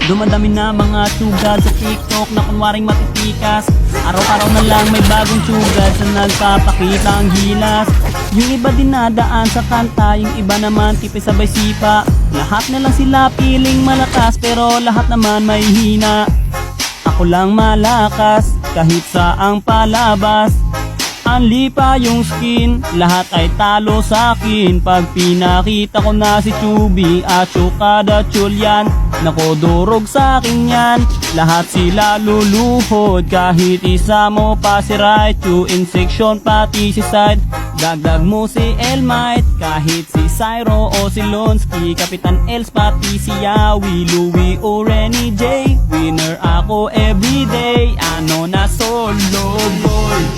Dumadami na mga sugad sa TikTok na kunwaring matitikas. Araw-araw na lang may bagong sugad sa nagpapakita ang gilas. Yung iba dinadaan sa kanta, yung iba naman tipis sabay sipa. Lahat na lang sila piling malakas pero lahat naman may hina. Ako lang malakas kahit saang palabas. Anli pa yung skin, lahat ay talo sa akin. Pag pinakita ko na si Chubby at Chukada Chulyan, nako durog sa akin yan. Lahat sila luluhod, kahit isa mo pa si Raichu. In section pati si Side, dagdag mo si Elmite. Kahit si Cyro o si Lonsky, Kapitan Els pati si Yawi, Louie o Renny J. Winner ako everyday, ano na solo boy.